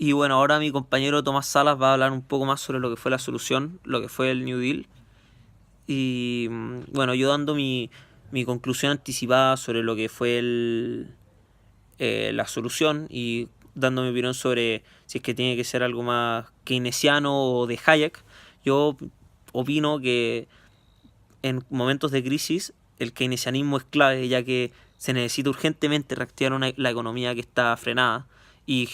Y bueno, ahora mi compañero Tomás Salas va a hablar un poco más sobre lo que fue la solución, lo que fue el New Deal. Y bueno, yo dando mi conclusión anticipada sobre lo que fue la solución y dando mi opinión sobre si es que tiene que ser algo más keynesiano o de Hayek. Yo opino que en momentos de crisis el keynesianismo es clave, ya que se necesita urgentemente reactivar la economía que está frenada y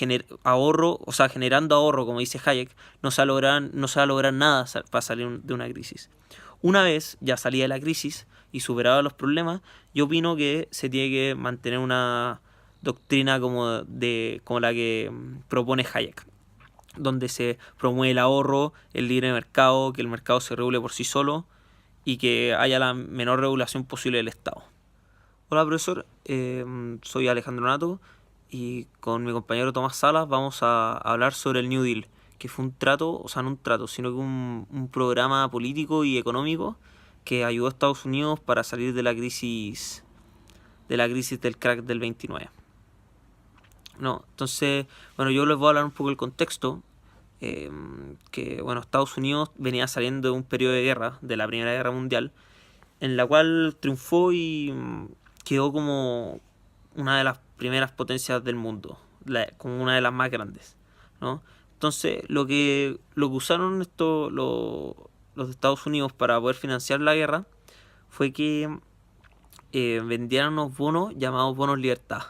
ahorro, o sea, generando ahorro, como dice Hayek, no se va a lograr nada para salir de una crisis. Una vez ya salida de la crisis y superados los problemas, yo opino que se tiene que mantener una doctrina como la que propone Hayek, donde se promueve el ahorro, el libre mercado, que el mercado se regule por sí solo y que haya la menor regulación posible del Estado. Hola profesor, soy Alejandro Nato y con mi compañero Tomás Salas vamos a hablar sobre el New Deal, que fue un trato, o sea, no un trato, sino que un programa político y económico que ayudó a Estados Unidos para salir de la crisis del crack del 29. No, entonces, bueno, yo les voy a hablar un poco del contexto, que bueno, Estados Unidos venía saliendo de un periodo de guerra, de la Primera Guerra Mundial, en la cual triunfó y quedó como una de las primeras potencias del mundo, como una de las más grandes, ¿no? Entonces, lo que usaron los de Estados Unidos para poder financiar la guerra fue que vendieran unos bonos llamados bonos libertad,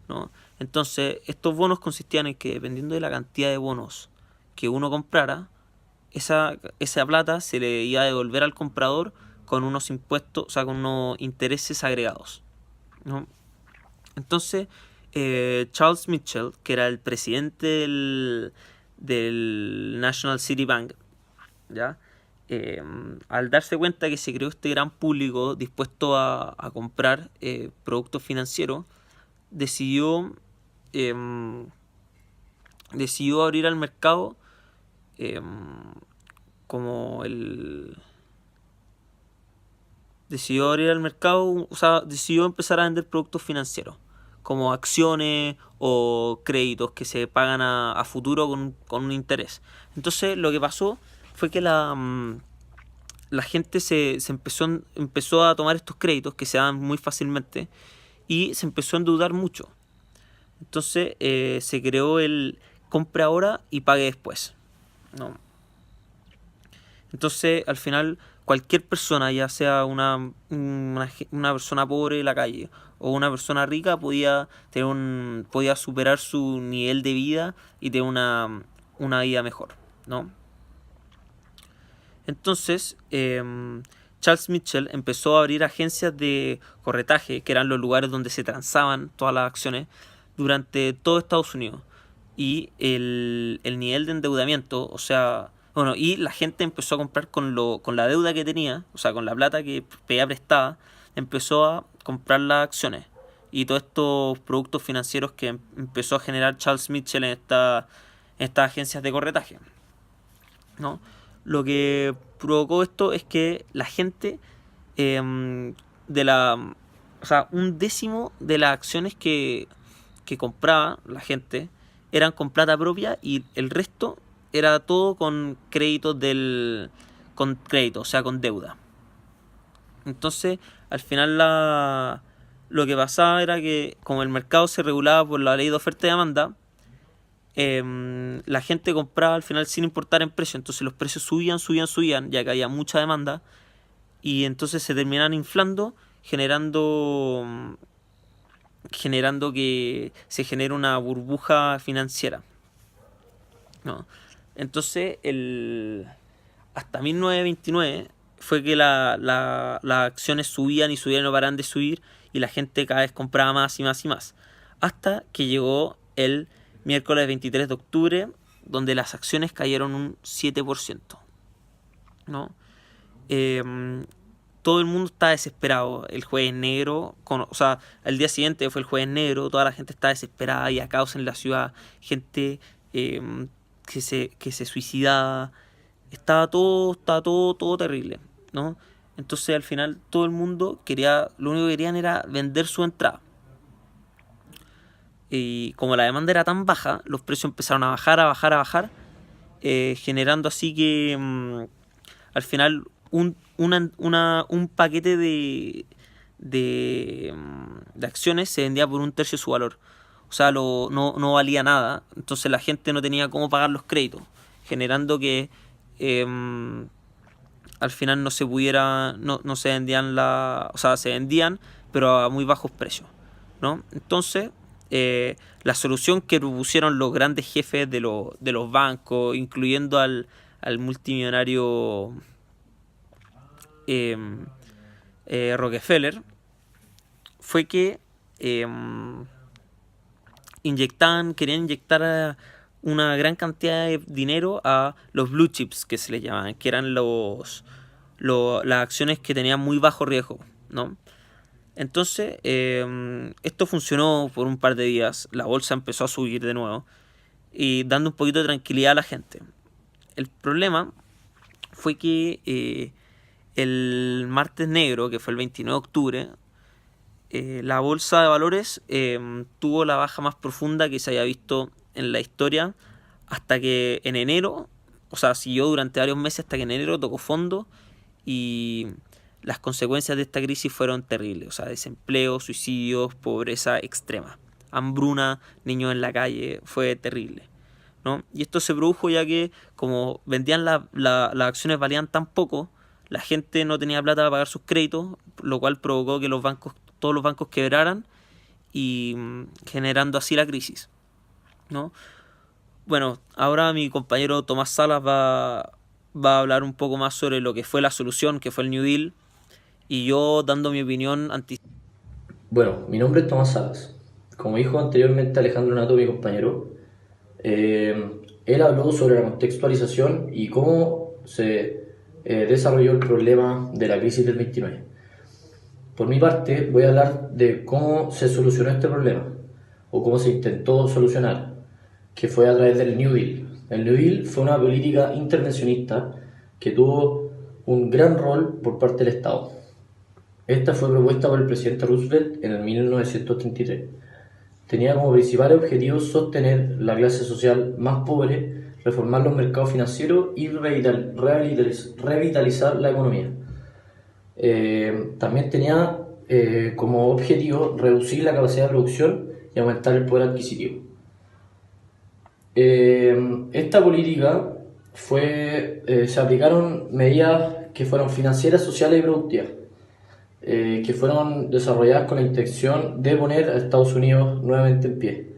¿no? Entonces, estos bonos consistían en que dependiendo de la cantidad de bonos que uno comprara, esa plata se le iba a devolver al comprador con unos impuestos, o sea, con unos intereses agregados, ¿no? Entonces, Charles Mitchell, que era el presidente del National City Bank, ¿ya? Al darse cuenta que se creó este gran público dispuesto a comprar productos financieros, decidió, eh, decidió abrir al mercado eh, como el decidió abrir al mercado, o sea, decidió empezar a vender productos financieros, como acciones o créditos que se pagan a futuro con un interés. Entonces lo que pasó fue que la gente empezó a tomar estos créditos que se dan muy fácilmente y se empezó a endeudar mucho. Entonces se creó el compre ahora y pague después, ¿no? Entonces, al final, cualquier persona, ya sea una persona pobre de la calle o una persona rica, podía superar su nivel de vida y tener una vida mejor, ¿no? Entonces, Charles Mitchell empezó a abrir agencias de corretaje, que eran los lugares donde se transaban todas las acciones, durante todo Estados Unidos. Y el nivel de endeudamiento, o sea, bueno, y la gente empezó a comprar con la deuda que tenía, o sea, con la plata que pedía prestada, empezó a comprar las acciones y todos estos productos financieros que empezó a generar Charles Mitchell en estas agencias de corretaje, ¿no? Lo que provocó esto es que la gente de la o sea, un décimo de las acciones que compraba la gente eran con plata propia y el resto era todo con crédito, o sea, con deuda. Entonces, al final lo que pasaba era que como el mercado se regulaba por la ley de oferta y demanda, la gente compraba al final sin importar en precio, entonces los precios subían, ya que había mucha demanda, y entonces se terminaban inflando, generando que se genere una burbuja financiera, ¿no? Entonces, hasta 1929 fue que las acciones subían y subían y no paraban de subir y la gente cada vez compraba más y más y más. Hasta que llegó el miércoles 23 de octubre, donde las acciones cayeron un 7%, ¿no? Eh, Todo el mundo está desesperado. El jueves negro, o sea, el día siguiente fue el jueves negro, toda la gente está desesperada y a caos en la ciudad, gente que se suicidaba, todo terrible, ¿no? Entonces al final todo el mundo lo único que querían era vender su entrada. y como la demanda era tan baja, los precios empezaron a bajar, generando así que al final un paquete de acciones se vendía por un tercio de su valor. O sea, no valía nada. Entonces la gente no tenía cómo pagar los créditos, generando que al final no se vendían o sea, se vendían, pero a muy bajos precios, ¿no? Entonces, la solución que propusieron los grandes jefes de los bancos, incluyendo al multimillonario eh, Rockefeller, fue que querían inyectar una gran cantidad de dinero a los blue chips, que se les llamaban, que eran las acciones que tenían muy bajo riesgo, ¿no? Entonces, esto funcionó por un par de días, la bolsa empezó a subir de nuevo y dando un poquito de tranquilidad a la gente. El problema fue que el martes negro, que fue el 29 de octubre, la bolsa de valores tuvo la baja más profunda que se haya visto en la historia, hasta que en enero, o sea, siguió durante varios meses hasta que en enero tocó fondo, y las consecuencias de esta crisis fueron terribles. O sea, desempleo, suicidios, pobreza extrema, hambruna, niños en la calle, fue terrible, ¿no? Y esto se produjo ya que como vendían las acciones valían tan poco, la gente no tenía plata para pagar sus créditos, lo cual provocó que todos los bancos quebraran y generando así la crisis, ¿no? Bueno, ahora mi compañero Tomás Salas va a hablar un poco más sobre lo que fue la solución, que fue el New Deal, y yo dando mi opinión Bueno, mi nombre es Tomás Salas. Como dijo anteriormente Alejandro Nato, mi compañero, él habló sobre la contextualización y cómo se desarrolló el problema de la crisis del 29. Por mi parte, voy a hablar de cómo se solucionó este problema, o cómo se intentó solucionar, que fue a través del New Deal. El New Deal fue una política intervencionista que tuvo un gran rol por parte del Estado. Esta fue propuesta por el presidente Roosevelt en el 1933. Tenía como principal objetivo sostener la clase social más pobre, reformar los mercados financieros y revitalizar la economía. También tenía como objetivo reducir la capacidad de producción y aumentar el poder adquisitivo. Esta política se aplicaron medidas que fueron financieras, sociales y productivas, que fueron desarrolladas con la intención de poner a Estados Unidos nuevamente en pie.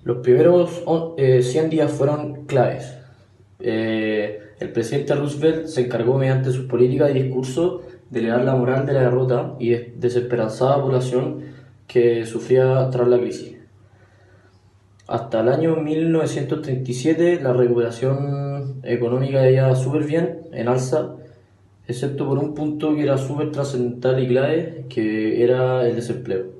Los primeros 100 días fueron claves. El presidente Roosevelt se encargó mediante sus políticas y discursos de elevar la moral de la derrota y desesperanzada población que sufría tras la crisis. Hasta el año 1937 la recuperación económica iba súper bien, en alza, excepto por un punto que era súper trascendental y clave, que era el desempleo.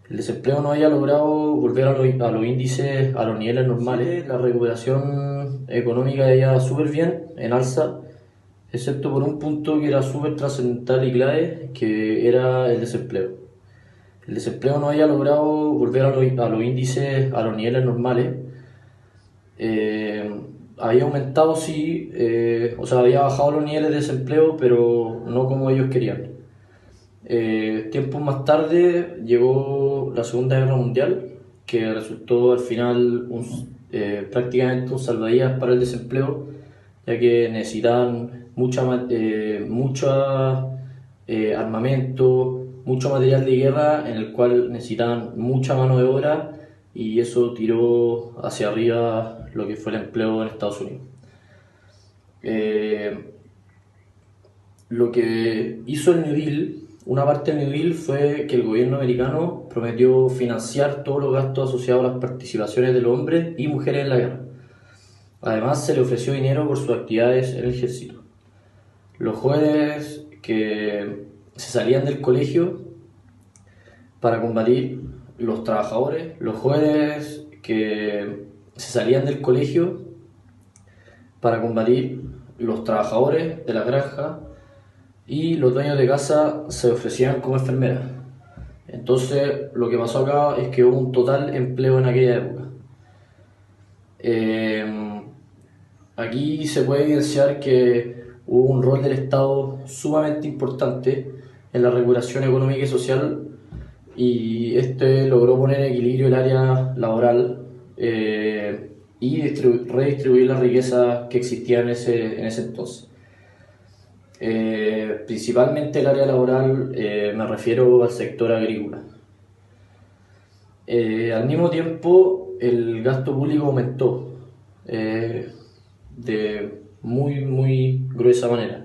El desempleo no había logrado volver a los índices, a los niveles normales. La recuperación económica iba súper bien, en alza, excepto por un punto que era súper trascendental y clave, que era el desempleo. El desempleo no había logrado volver a los índices, a los niveles normales. Había aumentado, sí, o sea, había bajado los niveles de desempleo, pero no como ellos querían. Tiempos más tarde llegó la Segunda Guerra Mundial, que resultó al final prácticamente un salvavidas para el desempleo, ya que necesitaban mucho armamento, mucho material de guerra, en el cual necesitaban mucha mano de obra, y eso tiró hacia arriba lo que fue el empleo en Estados Unidos. Lo que hizo el New Deal, una parte del New Deal, fue que el gobierno americano prometió financiar todos los gastos asociados a las participaciones de los hombres y mujeres en la guerra. Además, se le ofreció dinero por sus actividades en el ejército. Los jóvenes que se salían del colegio para combatir los trabajadores, los jóvenes que se salían del colegio para combatir los trabajadores de la granja, y los dueños de casa se ofrecían como enfermeras. Entonces, lo que pasó acá es que hubo un total empleo en aquella época. Eh, Aquí se puede evidenciar que hubo un rol del Estado sumamente importante en la regulación económica y social, y este logró poner en equilibrio el área laboral y redistribuir la riqueza que existía en ese entonces. Principalmente el área laboral, me refiero al sector agrícola. Al mismo tiempo, el gasto público aumentó de muy gruesa manera.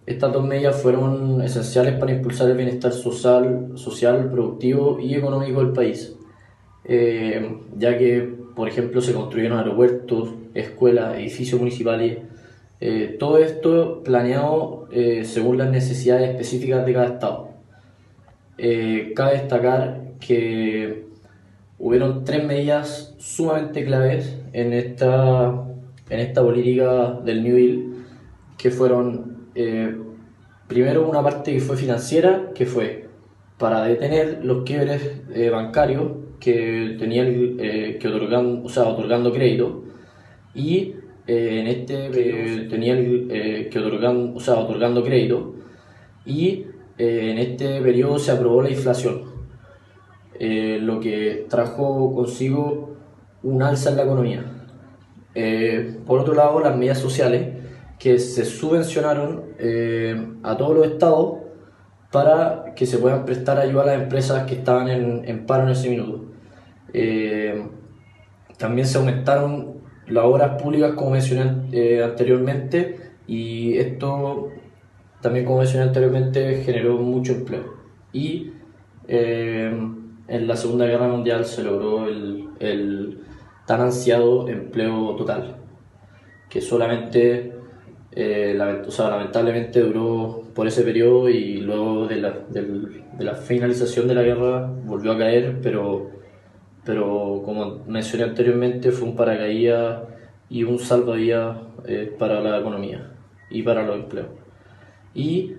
Estas dos medidas fueron esenciales para impulsar el bienestar social, productivo y económico del país, ya que, por ejemplo, se construyeron aeropuertos, escuelas, edificios municipales, todo esto planeado según las necesidades específicas de cada estado. Cabe destacar que hubieron tres medidas sumamente claves en esta política del New Deal, que fueron, primero, una parte que fue financiera, que fue para detener los quiebres bancarios que tenían otorgando crédito, y otorgando crédito, y en este periodo se aprobó la inflación, lo que trajo consigo un alza en la economía. Por otro lado, las medidas sociales, que se subvencionaron a todos los estados para que se puedan prestar ayuda a las empresas que estaban en paro en ese minuto. También se aumentaron las obras públicas, como mencioné anteriormente, y esto también, como mencioné anteriormente, generó mucho empleo. Y en la Segunda Guerra Mundial se logró el tan ansiado empleo total, que solamente, lamentablemente, duró por ese periodo, y luego de la finalización de la guerra volvió a caer, pero como mencioné anteriormente, fue un paracaídas y un salvavidas para la economía y para los empleos. Y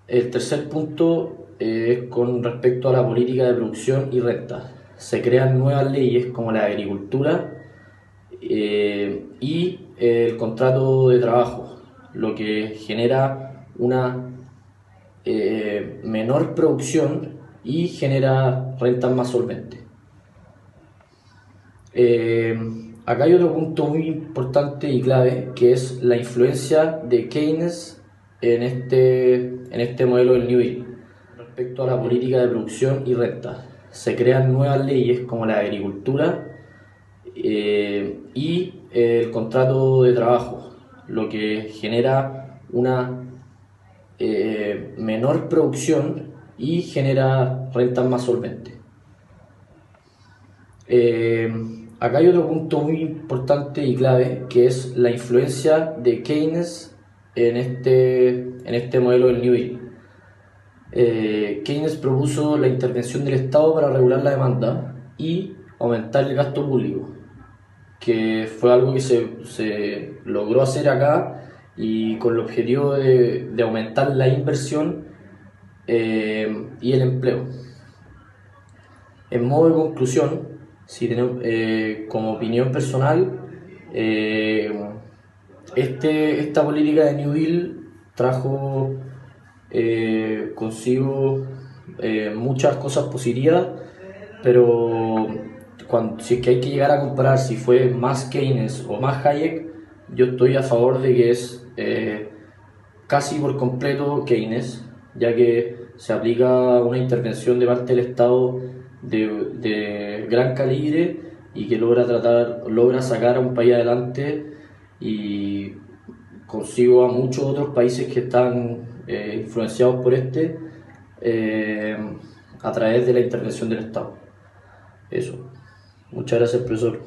el tercer punto es con respecto a la política de producción y renta. Se crean nuevas leyes como la agricultura y el contrato de trabajo, lo que genera una menor producción y genera rentas más solventes. Acá hay otro punto muy importante y clave, que es la influencia de Keynes en este modelo del New Deal. Respecto a la política de producción y renta, se crean nuevas leyes como la agricultura y el contrato de trabajo, lo que genera una menor producción y genera rentas más solventes. Acá hay otro punto muy importante y clave, que es la influencia de Keynes en este modelo del New Deal. Keynes propuso la intervención del Estado para regular la demanda y aumentar el gasto público, que fue algo que se logró hacer acá, y con el objetivo de aumentar la inversión y el empleo. En modo de conclusión, como opinión personal, esta política de New Deal trajo consigo muchas cosas positivas, pero si es que hay que llegar a comparar si fue más Keynes o más Hayek, yo estoy a favor de que es casi por completo Keynes, ya que se aplica una intervención de parte del Estado de gran calibre, y que logra sacar a un país adelante, y consigo a muchos otros países que están influenciados por eh, a través de la intervención del Estado. Eso. Muchas gracias, profesor.